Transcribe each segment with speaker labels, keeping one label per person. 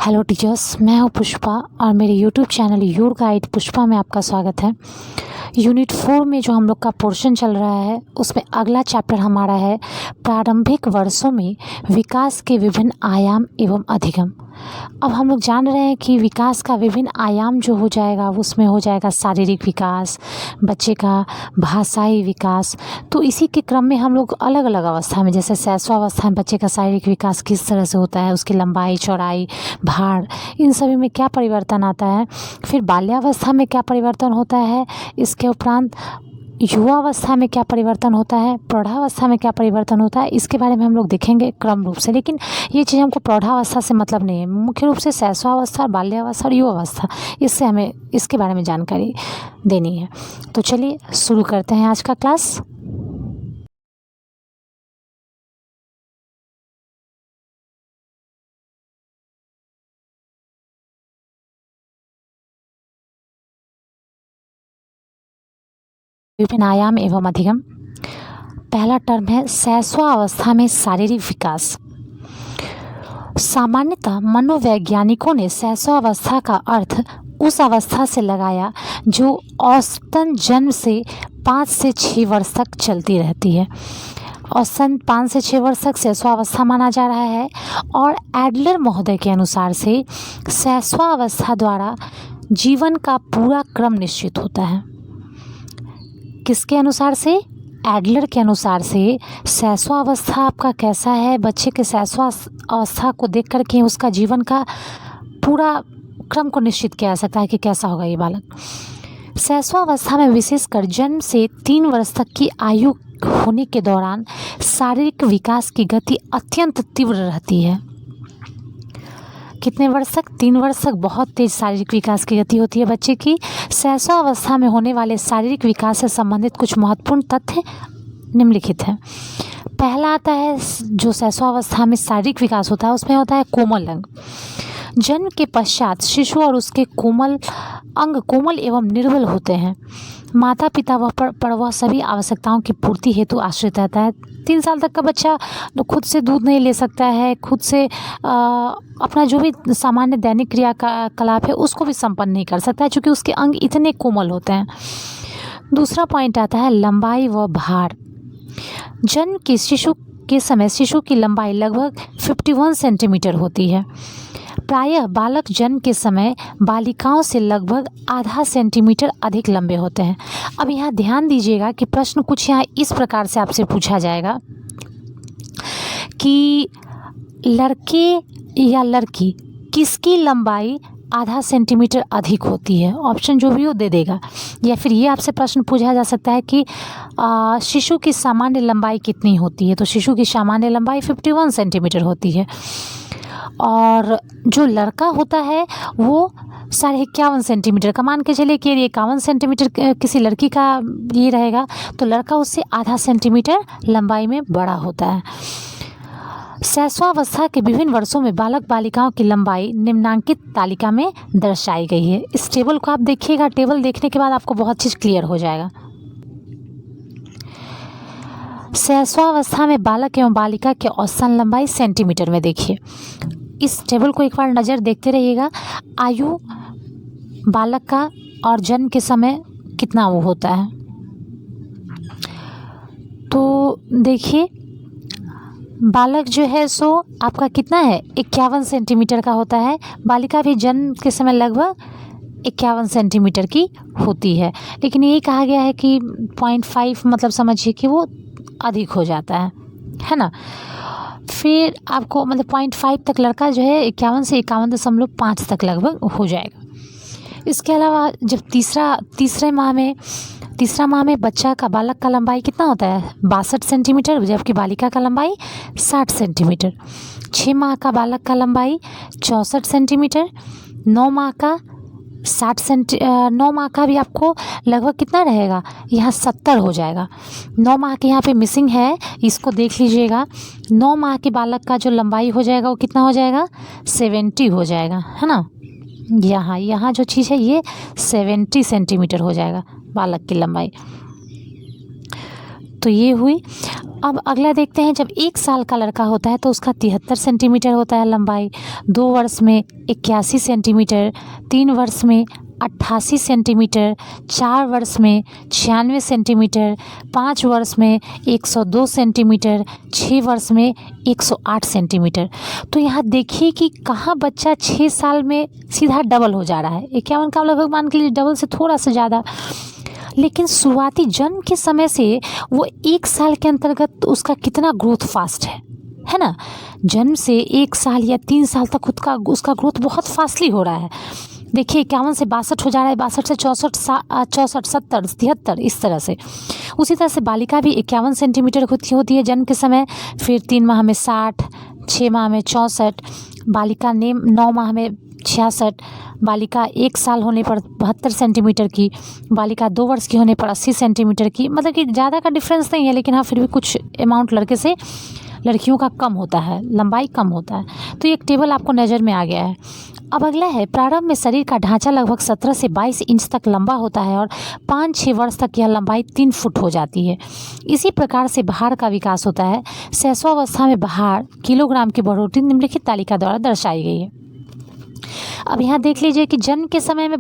Speaker 1: Hello teachers, मैं हूँ पुष्पा और मेरे YouTube channel your guide Pushpa में आपका स्वागत है। यूनिट 4 में जो हम लोग का पोर्शन चल रहा है उसमें अगला चैप्टर हमारा है प्रारंभिक वर्षों में विकास के विभिन्न आयाम एवं अधिगम। अब हम लोग जान रहे हैं कि विकास का विभिन्न आयाम जो हो जाएगा उसमें हो जाएगा शारीरिक विकास, बच्चे का भाषाई विकास। तो इसी के क्रम में हम लोग अलग अलग अवस्था में, जैसे शैशवावस्था में बच्चे का शारीरिक विकास किस तरह से होता है, उसकी लंबाई, चौड़ाई, भार, इन सभी में क्या परिवर्तन आता है। फिर बाल्यावस्था में क्या परिवर्तन होता है, इसके उपरांत युवावस्था में क्या परिवर्तन होता है, प्रौढ़ावस्था में क्या परिवर्तन होता है, इसके बारे में हम लोग देखेंगे क्रम रूप से। लेकिन ये चीज़ हमको प्रौढ़ावस्था से मतलब नहीं है, मुख्य रूप से शैशवावस्था, बाल्यावस्था और युवावस्था, इससे हमें इसके बारे में जानकारी देनी है। तो चलिए शुरू करते हैं आज का क्लास। विभिन्न आयाम एवं अधिगम। पहला टर्म है शैशवावस्था में शारीरिक विकास। सामान्यतः मनोवैज्ञानिकों ने शैशवावस्था का अर्थ उस अवस्था से लगाया जो औसतन जन्म से 5 से 6 वर्ष तक चलती रहती है। औसतन 5 से 6 वर्ष तक शैशवावस्था माना जा रहा है। और एडलर महोदय के अनुसार से शैशवावस्था द्वारा जीवन का पूरा क्रम निश्चित होता है। किसके अनुसार से? एडलर के अनुसार से शैशवावस्था आपका कैसा है, बच्चे के शैशवावस्था को देख करके उसका जीवन का पूरा क्रम को निश्चित किया जा सकता है कि कैसा होगा ये बालक। शैशवावस्था में विशेषकर जन्म से 3 वर्ष तक की आयु होने के दौरान शारीरिक विकास की गति अत्यंत तीव्र रहती है। कितने वर्ष तक? 3 वर्ष तक बहुत तेज शारीरिक विकास की गति होती है बच्चे की। शैशवावस्था में होने वाले शारीरिक विकास से संबंधित कुछ महत्वपूर्ण तथ्य निम्नलिखित हैं। पहला आता है जो शैशवावस्था में शारीरिक विकास होता है उसमें होता है कोमल अंग। जन्म के पश्चात शिशु और उसके कोमल अंग कोमल एवं निर्बल होते हैं। माता पिता पर वह सभी आवश्यकताओं की पूर्ति हेतु आश्रित रहता है। 3 साल तक का बच्चा खुद से दूध नहीं ले सकता है, खुद से अपना जो भी सामान्य दैनिक क्रियाकलाप है उसको भी संपन्न नहीं कर सकता है, क्योंकि उसके अंग इतने कोमल होते हैं। दूसरा पॉइंट आता है लंबाई व भार। जन्म के शिशु के समय शिशु की लंबाई लगभग 51 सेंटीमीटर होती है। प्रायः बालक जन्म के समय बालिकाओं से लगभग आधा सेंटीमीटर अधिक लंबे होते हैं। अब यहाँ ध्यान दीजिएगा कि प्रश्न कुछ यहाँ इस प्रकार से आपसे पूछा जाएगा कि लड़के या लड़की किसकी लंबाई आधा सेंटीमीटर अधिक होती है। ऑप्शन जो भी हो दे देगा। या फिर ये आपसे प्रश्न पूछा जा सकता है कि शिशु की सामान्य लंबाई कितनी होती है। तो शिशु की सामान्य लंबाई 51 सेंटीमीटर होती है और जो लड़का होता है वो 51.5 सेंटीमीटर का, मान के चले कि 51 सेंटीमीटर किसी लड़की का ये रहेगा तो लड़का उससे आधा सेंटीमीटर लंबाई में बड़ा होता है। शैशवावस्था के विभिन्न वर्षों में बालक बालिकाओं की लंबाई निम्नांकित तालिका में दर्शाई गई है। इस टेबल को आप देखिएगा, टेबल देखने के बाद आपको बहुत चीज़ क्लियर हो जाएगा। शैशवावस्था में बालक एवं बालिका की औसतन लंबाई सेंटीमीटर में देखिए। इस टेबल को एक बार नज़र देखते रहिएगा। आयु बालक का और जन्म के समय कितना वो होता है। तो देखिए बालक जो है सो आपका कितना है, 51 सेंटीमीटर का होता है। बालिका भी जन्म के समय लगभग 51 सेंटीमीटर की होती है। लेकिन यही कहा गया है कि 0.5 मतलब समझिए कि वो अधिक हो जाता है ना। फिर आपको मतलब 0.5 तक लड़का जो है 51 से 51.5 तक लगभग हो जाएगा। इसके अलावा जब तीसरा माह में बच्चा का बालक का लंबाई कितना होता है, 62 सेंटीमीटर, जबकि बालिका का लंबाई 60 सेंटीमीटर। 6 माह का बालक का लंबाई 64 सेंटीमीटर। 9 माह का भी आपको लगभग कितना रहेगा, यहाँ 70 हो जाएगा। 9 माह के यहाँ पे मिसिंग है, इसको देख लीजिएगा। 9 माह के बालक का जो लंबाई हो जाएगा वो कितना हो जाएगा, 70 हो जाएगा, है ना। यहाँ जो चीज़ है ये 70 सेंटीमीटर हो जाएगा बालक की लंबाई। तो ये हुई। अब अगला देखते हैं, जब 1 साल का लड़का होता है तो उसका 73 सेंटीमीटर होता है लंबाई, 2 वर्ष में 81 सेंटीमीटर, 3 वर्ष में 88 सेंटीमीटर, 4 वर्ष में 96 सेंटीमीटर, 5 वर्ष में 102 सेंटीमीटर, 6 वर्ष में 108 सेंटीमीटर। तो यहाँ देखिए कि कहाँ बच्चा 6 साल में सीधा डबल हो जा रहा है। 51 का लगभग मान के लिए डबल से थोड़ा सा ज़्यादा, लेकिन शुरुआती जन्म के समय से वो 1 साल के अंतर्गत उसका कितना ग्रोथ फास्ट है ना। जन्म से 1 साल या 3 साल तक उसका ग्रोथ बहुत फास्टली हो रहा है। देखिए 51 से 62 हो जा रहा है, 62 से 64, 70, 73, इस तरह से। उसी तरह से बालिका भी 51 सेंटीमीटर होती है जन्म के समय, फिर 3 माह में 60, 6 माह में 64, बालिका ने 9 माह में 66, बालिका 1 साल होने पर 72 सेंटीमीटर की, बालिका 2 वर्ष की होने पर 80 सेंटीमीटर की। मतलब कि ज़्यादा का डिफरेंस नहीं है, लेकिन हाँ फिर भी कुछ अमाउंट लड़के से लड़कियों का कम होता है, लंबाई कम होता है। तो एक टेबल आपको नज़र में आ गया है। अब अगला है, प्रारंभ में शरीर का ढांचा लगभग 17 से 22 इंच तक लंबा होता है और 5-6 वर्ष तक यह लंबाई 3 फुट हो जाती है। इसी प्रकार से भार का विकास होता है। शैशवावस्था में भार किलोग्राम की बढ़ोतरी निम्नलिखित तालिका द्वारा दर्शाई गई है। अब यहाँ देख लीजिए कि जन्म के समय में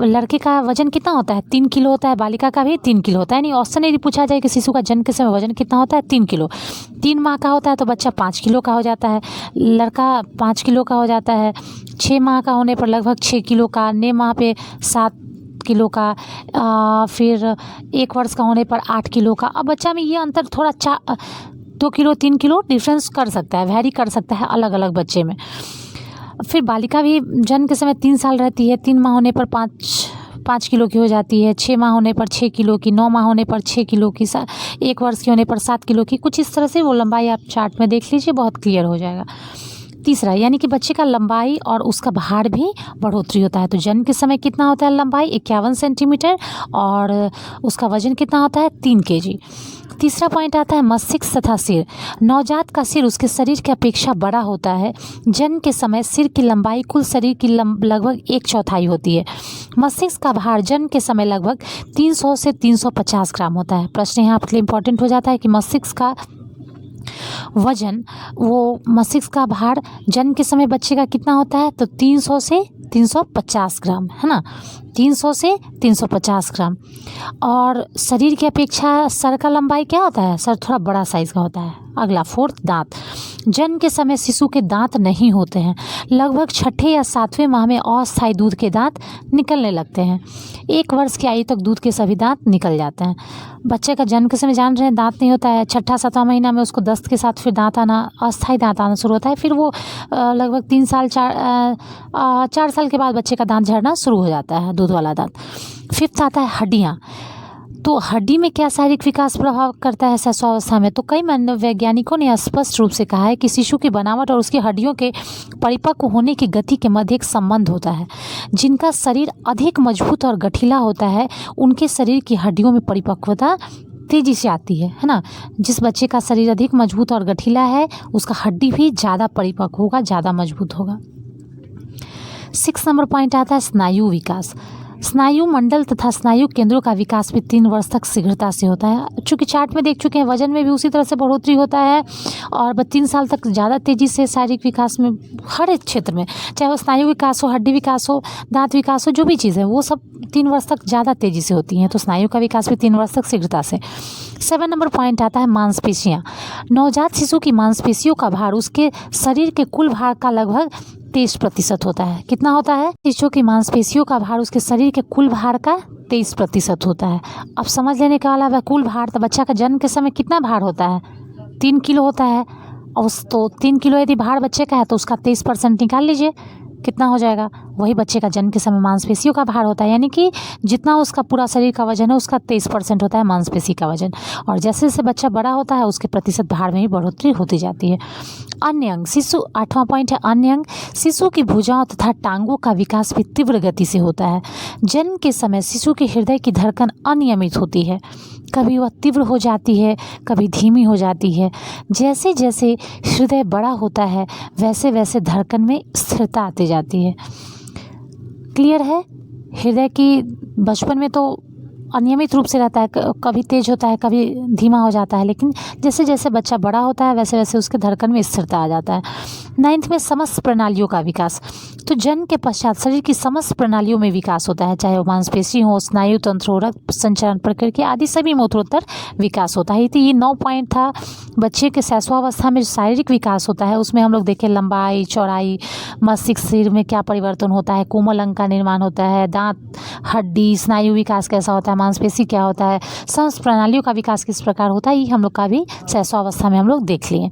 Speaker 1: लड़के का वजन कितना होता है, 3 किलो होता है, बालिका का भी 3 किलो होता है। यानी ऑप्शन यदि पूछा जाए कि शिशु का जन्म के समय वजन कितना होता है, 3 किलो। 3 माह का होता है तो बच्चा 5 किलो का हो जाता है, लड़का 5 किलो का हो जाता है। 6 माह का होने पर लगभग 6 किलो का, 9 माह पे 7 किलो का, फिर 1 वर्ष का होने पर 8 किलो का। अब बच्चा में ये अंतर थोड़ा 2 किलो 3 किलो डिफरेंस कर सकता है, वैरी कर सकता है अलग अलग बच्चे में। फिर बालिका भी जन्म के समय 3 साल रहती है, 3 माह होने पर 5 किलो की हो जाती है, 6 माह होने पर 6 किलो की, 9 माह होने पर 6 किलो की, 1 वर्ष की होने पर 7 किलो की। कुछ इस तरह से वो लंबाई आप चार्ट में देख लीजिए, बहुत क्लियर हो जाएगा। तीसरा, यानी कि बच्चे का लंबाई और उसका भार भी बढ़ोतरी होता है। तो जन्म के समय कितना होता है लंबाई, 51 सेंटीमीटर, और उसका वजन कितना होता है, 3 केजी। तीसरा पॉइंट आता है मस्तिष्क तथा सिर। नवजात का सिर उसके शरीर की अपेक्षा बड़ा होता है। जन्म के समय सिर की लंबाई कुल शरीर की लगभग 1/4 होती है। मस्तिष्क का भार जन्म के समय लगभग 300 से 350 ग्राम होता है। प्रश्न यहाँ आपके लिए इंपॉर्टेंट हो जाता है कि मस्तिष्क का वजन, वो मस्तिष्क का भार जन्म के समय बच्चे का कितना होता है, तो 300 से 350 ग्राम, है ना, 300 से 350 ग्राम। और शरीर की अपेक्षा सर का लंबाई क्या होता है, सर थोड़ा बड़ा साइज़ का होता है। अगला 4, दांत। जन्म के समय शिशु के दांत नहीं होते हैं। लगभग 6ठे या 7वें माह में अस्थायी दूध के दांत निकलने लगते हैं। 1 वर्ष की आयु तक दूध के सभी दांत निकल जाते हैं। बच्चे का जन्म के समय जान रहे हैं दांत नहीं होता है, 6ठा-7वां महीना में उसको दस्त के साथ फिर दांत आना, अस्थायी दांत आना शुरू होता है। फिर वो लगभग 3 साल 4 साल के बाद बच्चे का दांत झड़ना शुरू हो जाता है, दूध वाला दांत। 5th आता है हड्डियाँ। तो हड्डी में क्या शारीरिक विकास प्रभाव करता है शैशवावस्था में, तो कई मनोवैज्ञानिकों ने स्पष्ट रूप से कहा है कि शिशु की बनावट और उसकी हड्डियों के परिपक्व होने की गति के मध्य एक संबंध होता है। जिनका शरीर अधिक मजबूत और गठीला होता है उनके शरीर की हड्डियों में परिपक्वता तेजी से आती है ना। जिस बच्चे का शरीर अधिक मजबूत और गठीला है उसका हड्डी भी ज़्यादा परिपक्व होगा, ज़्यादा मजबूत होगा। 6 नंबर पॉइंट आता है स्नायु विकास। स्नायु मंडल तथा स्नायु केंद्रों का विकास भी 3 वर्ष तक शीघ्रता से होता है। चूँकि चार्ट में देख चुके हैं, वजन में भी उसी तरह से बढ़ोतरी होता है और 3 साल तक ज़्यादा तेज़ी से शारीरिक विकास में हर एक क्षेत्र में, चाहे वो स्नायु विकास हो, हड्डी विकास हो, दांत विकास हो, जो भी चीज़ है वो सब 3 वर्ष तक ज़्यादा तेज़ी से होती हैं। तो स्नायु का विकास भी 3 वर्ष तक शीघ्रता से। 7 नंबर पॉइंट आता है मांसपेशियाँ। नवजात शिशु की मांसपेशियों का भार उसके शरीर के कुल भार का लगभग 23% होता है। कितना होता है, शिशु की मांसपेशियों का भार उसके शरीर के कुल भार का 23% होता है। अब समझ लेने का वाला है कुल भार, तो बच्चा का जन्म के समय कितना भार होता है, 3 किलो होता है। और तो 3 किलो यदि भार बच्चे का है तो उसका 23% निकाल लीजिए, कितना हो जाएगा, वही बच्चे का जन्म के समय मांसपेशियों का भार होता है। यानी कि जितना उसका पूरा शरीर का वजन है उसका 23% होता है मांसपेशी का वजन। और जैसे जैसे बच्चा बड़ा होता है उसके प्रतिशत भार में ही बढ़ोतरी होती जाती है। अन्य अंग शिशु, 8वां पॉइंट है अन्य अंग। शिशु की भुजाओं तथा टांगों का विकास भी तीव्र गति से होता है। जन्म के समय शिशु के हृदय की धड़कन अनियमित होती है, कभी वह तीव्र हो जाती है, कभी धीमी हो जाती है। जैसे जैसे हृदय बड़ा होता है वैसे वैसे धड़कन में स्थिरता आती जाती है। क्लियर है, हृदय की बचपन में तो अनियमित रूप से रहता है, कभी तेज़ होता है, कभी धीमा हो जाता है, लेकिन जैसे जैसे बच्चा बड़ा होता है वैसे वैसे उसके धड़कन में स्थिरता आ जाता है। 9th में समस्त प्रणालियों का विकास। तो जन्म के पश्चात शरीर की समस्त प्रणालियों में विकास होता है, चाहे वो मांसपेशी हो, स्नायु तंत्र हो, रक्त संचरण प्रक्रिया आदि सभी में उत्तरोत्तर विकास होता है। तो ये 9 पॉइंट था। बच्चे के शैशवावस्था में जो शारीरिक विकास होता है उसमें हम लोग देखें लंबाई, चौड़ाई, मस्तिष्क शरीर में क्या परिवर्तन होता है, कोमल अंग का निर्माण होता है, दांत, हड्डी, स्नायु विकास कैसा होता है, मांसपेशी क्या होता है, समस्त प्रणालियों का विकास किस प्रकार होता है, ये हम लोग का भी शैशवावस्था में हम लोग देख लिए।